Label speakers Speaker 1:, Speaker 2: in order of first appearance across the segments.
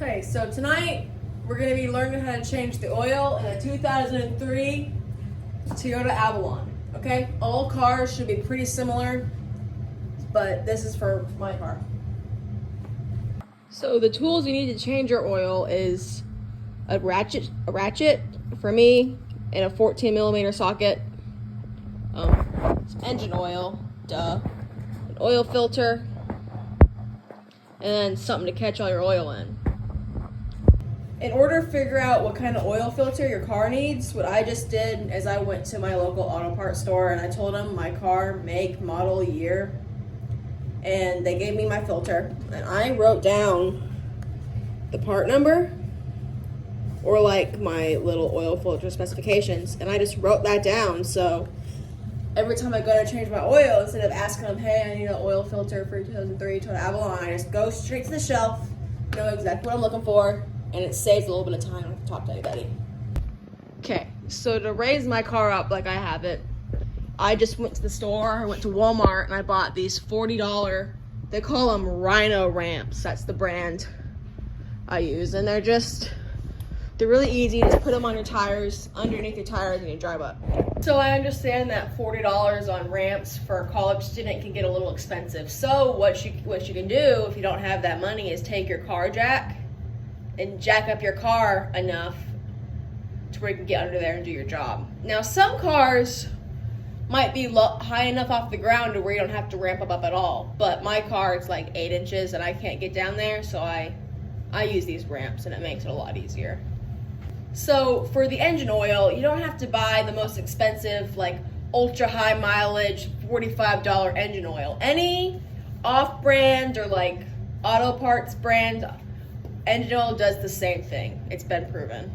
Speaker 1: Okay, so tonight we're going to be learning how to change the oil in a 2003 Toyota Avalon. Okay, all cars should be pretty similar, but this is for my car. So the tools you need to change your oil is a ratchet for me, and a 14 millimeter socket, engine oil, an oil filter, and something to catch all your oil in. In order to figure out what kind of oil filter your car needs, what I just did is I went to my local auto parts store and I told them my car, make, model, year, and they gave me my filter. And I wrote down the part number, or like my little oil filter specifications, and I just wrote that down. So every time I go to change my oil, instead of asking them, hey, I need an oil filter for 2003 Toyota Avalon, I just go straight to the shelf, know exactly what I'm looking for, and it saves a little bit of time. I don't have to talk to anybody. Okay, so to raise my car up like I have it, I just went to the store, I went to Walmart, and I bought these $40, they call them Rhino ramps. That's the brand I use, and they're really easy. Just put them on your tires, underneath your tires, and you drive up. So I understand that $40 on ramps for a college student can get a little expensive. So what you can do if you don't have that money is take your car jack and jack up your car enough to where you can get under there and do your job. Now some cars might be high enough off the ground to where you don't have to ramp up at all. But my car, it's like 8 inches and I can't get down there, so I use these ramps and it makes it a lot easier. So for the engine oil, you don't have to buy the most expensive, like ultra high mileage, $45 engine oil. Any off-brand or like auto parts brand engine oil does the same thing. It's been proven.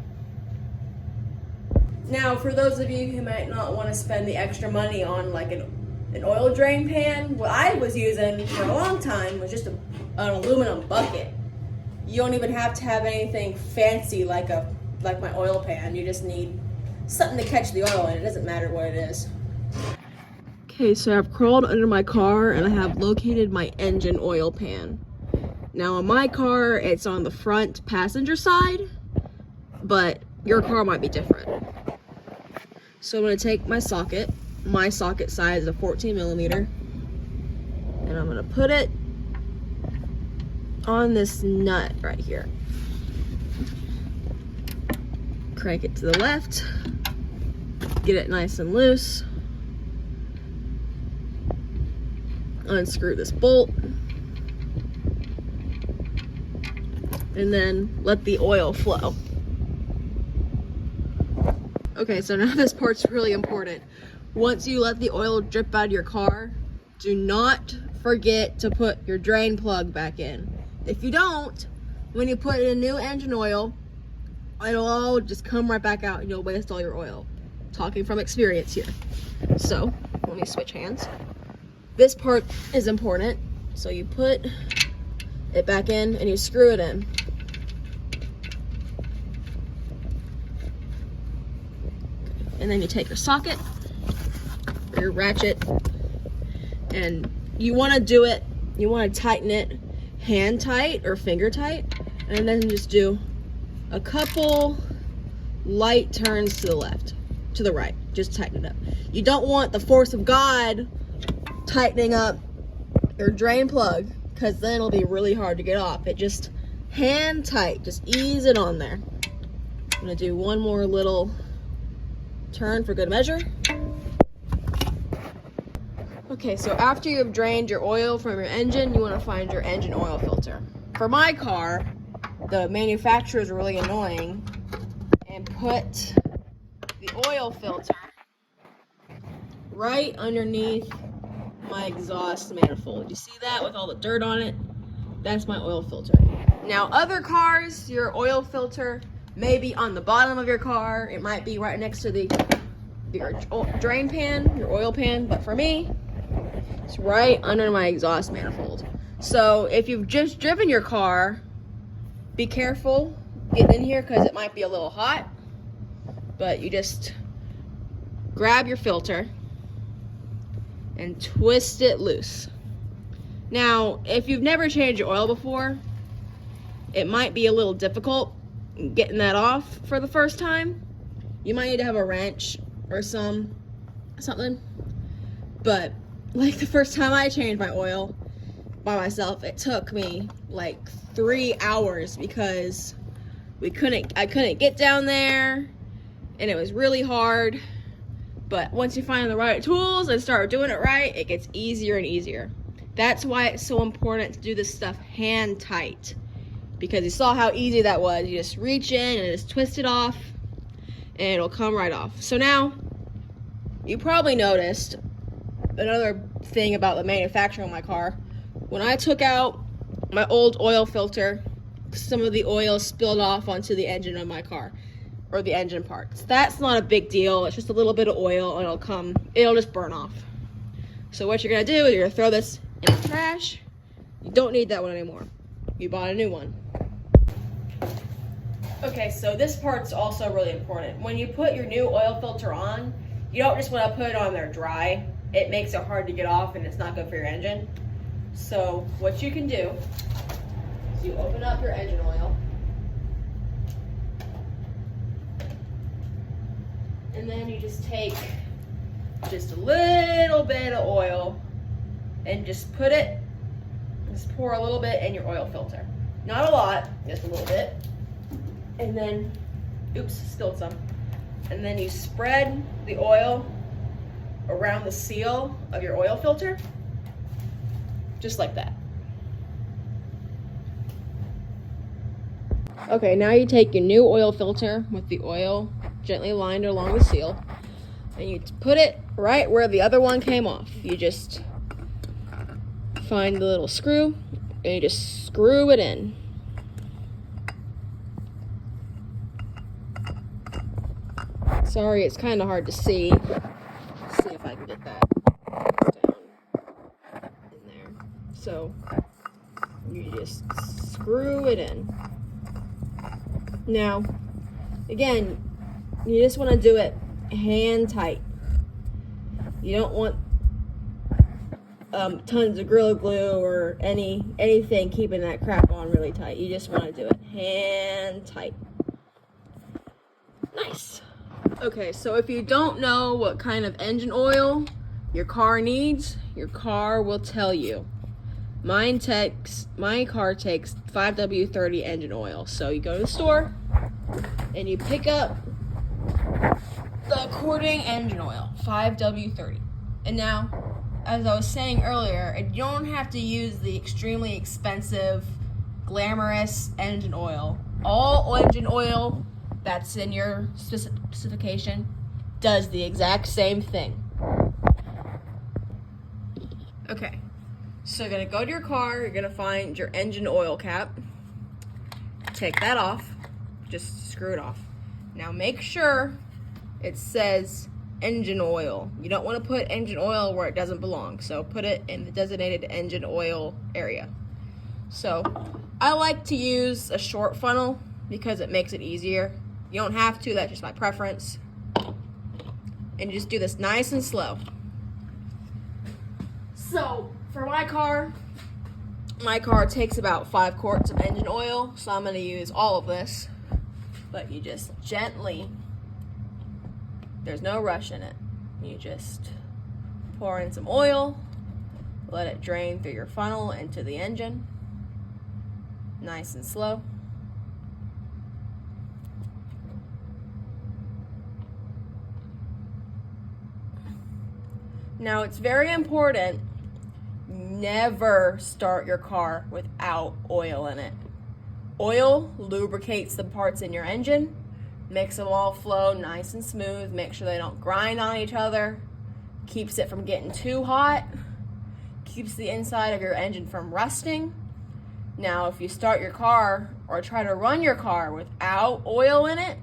Speaker 1: Now, for those of you who might not want to spend the extra money on like an oil drain pan, what I was using for a long time was just an aluminum bucket. You don't even have to have anything fancy like my oil pan. You just need something to catch the oil in. It doesn't matter what it is. Okay, so I've crawled under my car and I have located my engine oil pan. Now on my car, it's on the front passenger side, but your car might be different. So I'm gonna take my socket size is a 14 millimeter, and I'm gonna put it on this nut right here. Crank it to the left, get it nice and loose, unscrew this bolt, and then let the oil flow. Okay, so now this part's really important. Once you let the oil drip out of your car, do not forget to put your drain plug back in. If you don't, when you put in new engine oil, it'll all just come right back out and you'll waste all your oil. Talking from experience here. So, let me switch hands. This part is important. So you put it back in and you screw it in. And then you take your socket, or your ratchet, and you want to tighten it hand tight or finger tight, and then just do a couple light turns to the left, to the right. Just tighten it up. You don't want the force of God tightening up your drain plug, because then it'll be really hard to get off. It just hand tight, just ease it on there. I'm gonna do one more little turn for good measure. Okay, so after you've drained your oil from your engine, you want to find your engine oil filter. For my car, the manufacturers are really annoying and put the oil filter right underneath my exhaust manifold. You see that with all the dirt on it? That's my oil filter. Now, other cars, your oil filter may be on the bottom of your car. It might be right next to your drain pan, your oil pan, but for me, it's right under my exhaust manifold. So if you've just driven your car, be careful getting in here because it might be a little hot, but you just grab your filter and twist it loose. Now, if you've never changed your oil before, it might be a little difficult getting that off for the first time. You might need to have a wrench or something. But like the first time I changed my oil by myself, it took me like 3 hours because I couldn't get down there and it was really hard. But once you find the right tools and start doing it right, it gets easier and easier. That's why it's so important to do this stuff hand tight, because you saw how easy that was. You just reach in and just twist it off and it'll come right off. So now you probably noticed another thing about the manufacturing of my car. When I took out my old oil filter, some of the oil spilled off onto the engine of my car, or the engine parts. That's not a big deal. It's just a little bit of oil and it'll just burn off. So what you're gonna do is you're gonna throw this in the trash. You don't need that one anymore. You bought a new one. Okay, so this part's also really important. When you put your new oil filter on, you don't just want to put it on there dry. It makes it hard to get off and it's not good for your engine. So what you can do is you open up your engine oil, and then you just take just a little bit of oil and just pour a little bit in your oil filter. Not a lot, just a little bit. And then, oops, spilled some. And then you spread the oil around the seal of your oil filter, just like that. Okay, now you take your new oil filter with the oil gently lined along the seal, and you put it right where the other one came off. You just find the little screw, and you just screw it in. Sorry, it's kind of hard to see. Let's see if I can get that down in there. So you just screw it in. Now, again, you just want to do it hand tight. You don't want tons of Gorilla Glue or anything keeping that crap on really tight. You just want to do it hand tight. Nice. Okay, so if you don't know what kind of engine oil your car needs, your car will tell you. My car takes 5W30 engine oil. So you go to the store and you pick up the according engine oil, 5W30. And now, as I was saying earlier, you don't have to use the extremely expensive, glamorous engine oil. All engine oil that's in your specification does the exact same thing. Okay, so you're gonna go to your car, you're gonna find your engine oil cap, take that off, just screw it off. Now make sure it says engine oil. You don't want to put engine oil where it doesn't belong, so put it in the designated engine oil area. So I like to use a short funnel because it makes it easier. You don't have to, that's just my preference. And just do this nice and slow. So for my car takes about 5 quarts of engine oil, so I'm going to use all of this. But you just gently, there's no rush in it. You just pour in some oil, let it drain through your funnel into the engine, nice and slow. Now it's very important, never start your car without oil in it. Oil lubricates the parts in your engine, makes them all flow nice and smooth, make sure they don't grind on each other, keeps it from getting too hot, keeps the inside of your engine from rusting. Now if you start your car or try to run your car without oil in it,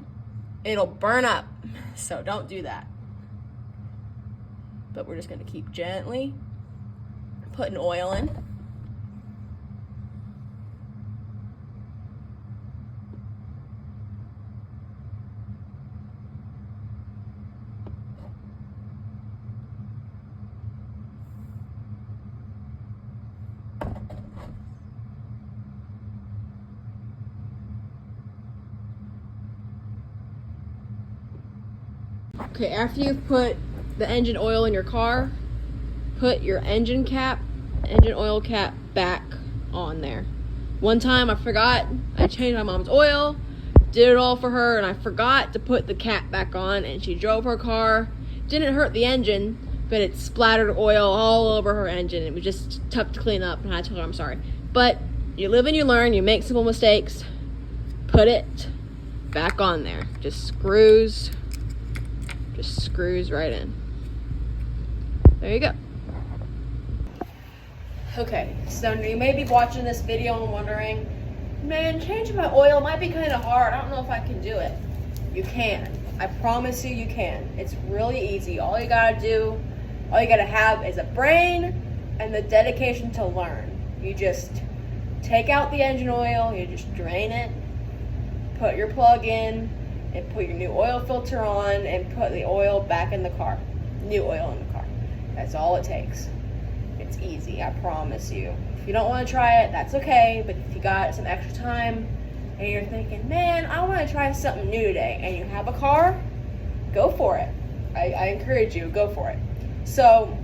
Speaker 1: it'll burn up, so don't do that. But we're just going to keep gently putting oil in. Okay, after you've put the engine oil in your car, put your engine oil cap back on there. One time I forgot, I changed my mom's oil, did it all for her, and I forgot to put the cap back on, and she drove her car. Didn't hurt the engine, but it splattered oil all over her engine. It was just tough to clean up, and I told her I'm sorry. But you live and you learn, you make simple mistakes. Put it back on there. Just screws right in. There you go. Okay, so you may be watching this video and wondering, man, changing my oil might be kind of hard. I don't know if I can do it. You can. I promise you, you can. It's really easy. All you gotta have is a brain and the dedication to learn. You just take out the engine oil, you just drain it, put your plug in, and put your new oil filter on, and put the oil back in the car. New oil in the car. That's all it takes. It's easy, I promise you. If you don't want to try it, that's okay, but if you got some extra time and you're thinking, man, I want to try something new today, and you have a car, go for it. I encourage you, go for it. So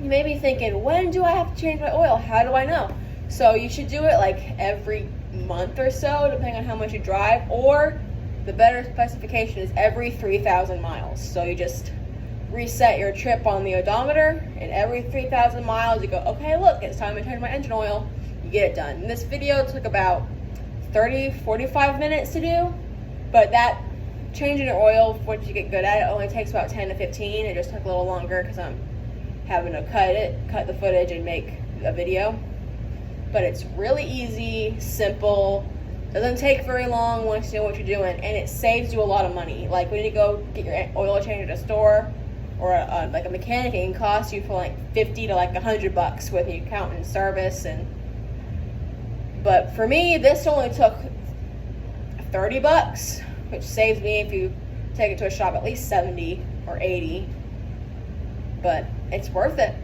Speaker 1: you may be thinking, when do I have to change my oil? How do I know? So you should do it like every month or so, depending on how much you drive, or the better specification is every 3,000 miles. So you just reset your trip on the odometer, and every 3,000 miles you go, okay, look, it's time to change my engine oil. You get it done. And this video took about 30-45 minutes to do, but that changing your oil, once you get good at it, only takes about 10 to 15. It just took a little longer because I'm having to cut the footage and make a video. But it's really easy, simple, doesn't take very long once you know what you're doing, and it saves you a lot of money. Like when you go get your oil change at a store or like a mechanic, it can cost you from like 50 to like $100 with you counting service. But for me, this only took $30, which saves me, if you take it to a shop, at least 70 or 80. But it's worth it.